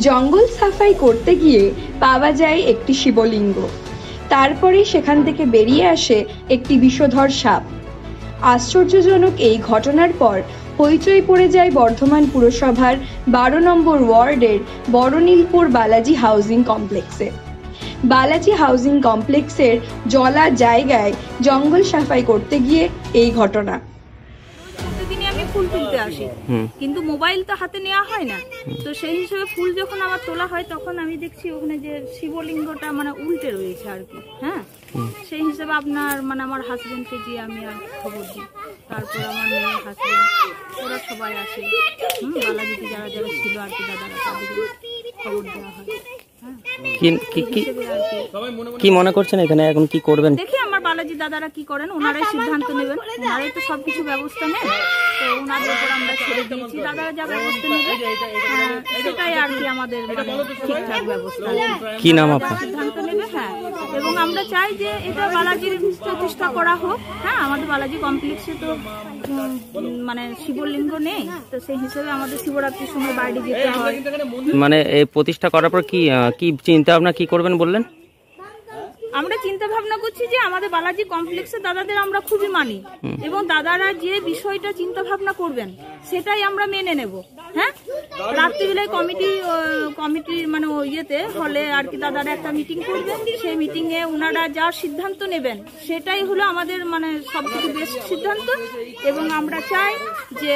জঙ্গল সাফাই করতে গিয়ে পাওয়া যায় একটি শিবলিঙ্গ। তারপরে সেখান থেকে বেরিয়ে আসে একটি বিষধর সাপ। আশ্চর্যজনক এই ঘটনার পর হইচই পড়ে যায় বর্ধমান পুরসভার 12 নম্বর ওয়ার্ডের বড়নীলপুর বালাজি হাউজিং কমপ্লেক্সে। বালাজি হাউজিং কমপ্লেক্সের জলা জায়গায় জঙ্গল সাফাই করতে গিয়ে এই ঘটনা। প্রতিদিনই আমি ফুল তুলতে আসি, কিন্তু মোবাইল তো হাতে নেওয়া হয় না। তো সেই হিসেবে ফুল যখন আমার তোলা হয় তখন আমি দেখছি ওখানে যে শিবলিঙ্গটা মানে উল্টে রয়েছে আর কি। হ্যাঁ, সেই হিসেবে আমার হাজবেন্ডকে দিয়ে আমি আর খবর দিই। তারপর আমার মেয়ে, হাজবেন্ড, ওরা সবাই আসে। বালাজিতে যারা যারা ছিল আর কি, দাদারা, তাদেরকে খবর দেওয়া হয়। কি মনে করছেন এখানে এখন কি করবেন? দেখি আমার বালাজি দাদারা কি করেন, ওনারাই সিদ্ধান্ত নেবেন। ওনারাই তো সবকিছু ব্যবস্থা নেন, তো ওনাদের উপর আমরা ছেড়ে দিয়েছি। দাদারা যা ব্যবস্থা নেবে সেটাই আর কি আমাদের ঠিকঠাক ব্যবস্থা। কি নাম আপনার? সিদ্ধান্ত নেবে। হ্যাঁ, এবং আমরা চাই যে এটা বালাজির প্রতিষ্ঠা করা হোক। হ্যাঁ, আমাদের বালাজি কমপ্লেক্সে তো মানে শিবলিঙ্গ নেই, তো সেই হিসেবে আমাদের শিবরাত্রির সময় বাইরে যেতে হয়। মানে এই প্রতিষ্ঠা করার পর কি কি চিন্তা ভাবনা কি করবেন বললেন? আমরা চিন্তা ভাবনা করছি যে আমাদের বালাজি কমপ্লেক্সে দাদাদের আমরা খুবই মানি, এবং দাদারা যে বিষয়টা চিন্তা ভাবনা করবেন সেটাই আমরা মেনে নেব। হ্যাঁ, রাত্রিবেলায় কমিটির মানে ইয়েতে হলে আর কি দাদারা একটা মিটিং করবেন। সেই মিটিং এ ওনারা যা সিদ্ধান্ত নেবেন সেটাই হলো আমাদের মানে সবথেকে বেস্ট সিদ্ধান্ত। এবং আমরা চাই যে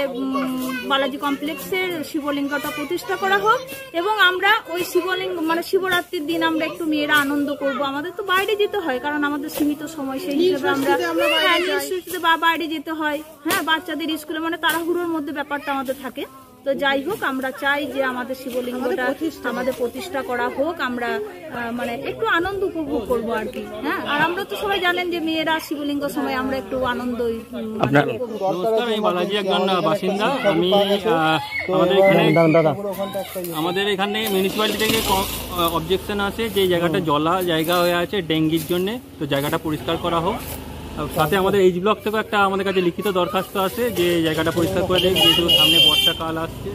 বালাজি কমপ্লেক্সের শিবলিঙ্গটা প্রতিষ্ঠা করা হোক, এবং আমরা ওই শিবলিঙ্গ মানে শিবরাত্রির দিন আমরা একটু মেয়েরা আনন্দ করব। আমাদের তো বাইরে যেতে হয়, কারণ আমাদের সীমিত সময়, সেই হিসেবে আমরা বাইরে যেতে হয়। হ্যাঁ, বাচ্চাদের স্কুলে মানে তাড়াহুড়োর মধ্যে ব্যাপারটা আমাদের থাকে। তো যাই হোক, আমরা চাই যে আমাদের শিবলিঙ্গটা আমাদের প্রতিষ্ঠা করা হোক। আমরা মানে একটু আনন্দ উপভোগ করবো আর কি। হ্যাঁ, আর আমরা তো সবাই জানেন যে মেয়েরা শিবলিঙ্গ সময় আমরা একটু আনন্দ। আমি বালাজি একজন বাসিন্দা। আমি আমাদের এখানে মিউনিসিপ্যালিটি থেকে অবজেকশন আছে যে জায়গাটা জলা জায়গা হয়ে আছে ডেঙ্গির জন্য, তো জায়গাটা পরিষ্কার করা হোক। সাথে আমাদের এইচ ব্লক থেকে একটা আমাদের কাছে লিখিত দরখাস্ত আছে যে জায়গাটা পরিষ্কার করে দেয়, যেহেতু সামনে বর্ষাকাল আসছে।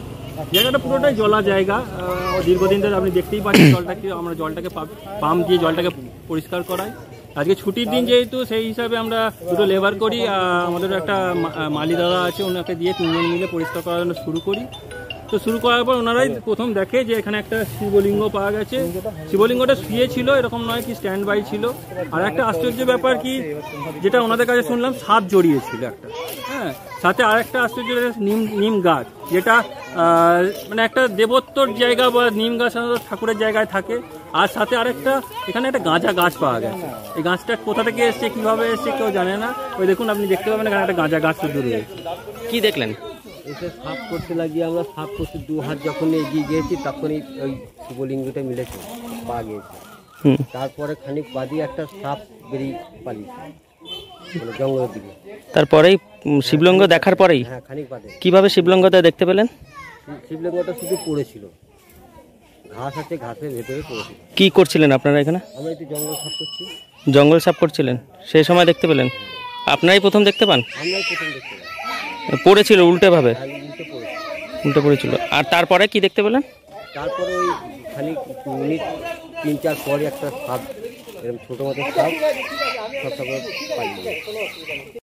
জায়গাটা পুরোটাই জলা জায়গা, দীর্ঘদিন ধরে আপনি দেখতেই পাচ্ছেন জলটাকে, আমরা জলটাকে পাম্প দিয়ে জলটাকে পরিষ্কার করাই। আজকে ছুটির দিন যেহেতু, সেই হিসাবে আমরা দুটো লেবার করি। আমাদের একটা মালি দাদা আছে, ওনাকে দিয়ে 3 জন মিলে পরিষ্কার করার জন্য শুরু করি। তো শুরু করার পর ওনারাই প্রথম দেখে যে এখানে একটা শিবলিঙ্গ পাওয়া গেছে। শিবলিঙ্গটা শুয়ে ছিল, এরকম নয় কি স্ট্যান্ড বাই ছিল। আর একটা আশ্চর্য ব্যাপার কি, যেটা ওনাদের কাছে শুনলাম, সাপ জড়িয়েছিল একটা। হ্যাঁ, সাথে আর একটা আশ্চর্য নিম গাছ, যেটা মানে একটা দেবত্বর জায়গা বা নিম গাছ ঠাকুরের জায়গায় থাকে। আর সাথে আরেকটা এখানে একটা গাঁজা গাছ পাওয়া গেছে। এই গাছটা কোথা থেকে এসছে, কিভাবে এসছে কেউ জানে না। ওই দেখুন, আপনি দেখতে পাবেন এখানে একটা গাঁজা গাছ শুধু রয়েছে। কি দেখলেন? এসে সাফ করতে লাগিয়ে আমরা সাফ করতে 2 হাত যখন এগিয়ে গিয়েছি তখনই ওই শিবলিঙ্গটা মিলেছে, পা গিয়েছে। তারপরে খানিক বাদে একটা সাপ বেরিয়ে পালিয়েছে মানে জঙ্গলের দিকে। তারপরেই শিবলিঙ্গ দেখার পরেই? হ্যাঁ, খানিক বাদে। কিভাবে শিবলিঙ্গটা দেখতে পেলেন? শিবলিঙ্গটা শুধু পড়েছিল, ঘাস আছে, ঘাসের ভেতরে পড়েছিল। কি করছিলেন আপনারা এখানে? আমরা একটু জঙ্গল সাফ করছি। জঙ্গল সাফ করছিলেন, সেই সময় দেখতে পেলেন? আপনারাই প্রথম দেখতে পান? আমরাই প্রথম দেখতে পেলাম। পড়েছিল উল্টে ভাবে? উল্টে পড়েছিল। আর তারপরে কি দেখতে পেলেন? তারপরে ওই খানিক মিনিট 3-4 পরে একটা সাপ, এরকম ছোটো মতো সাপ সব পালিয়ে